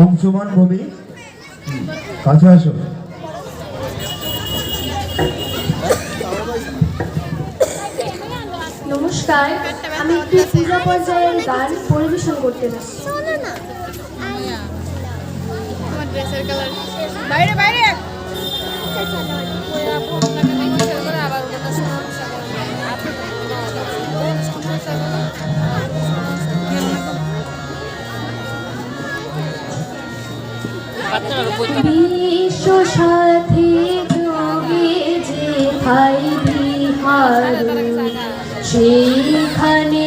অংশমান ভূমি কাছে আসো। নমস্কার, আমি একটি পূজা পর্যায়ের গান পরিবেশন করতে যাচ্ছি। বাইরে বাইরে বিশ্ব সাথী যোগে যে ঠাই বিহার, সেইখানে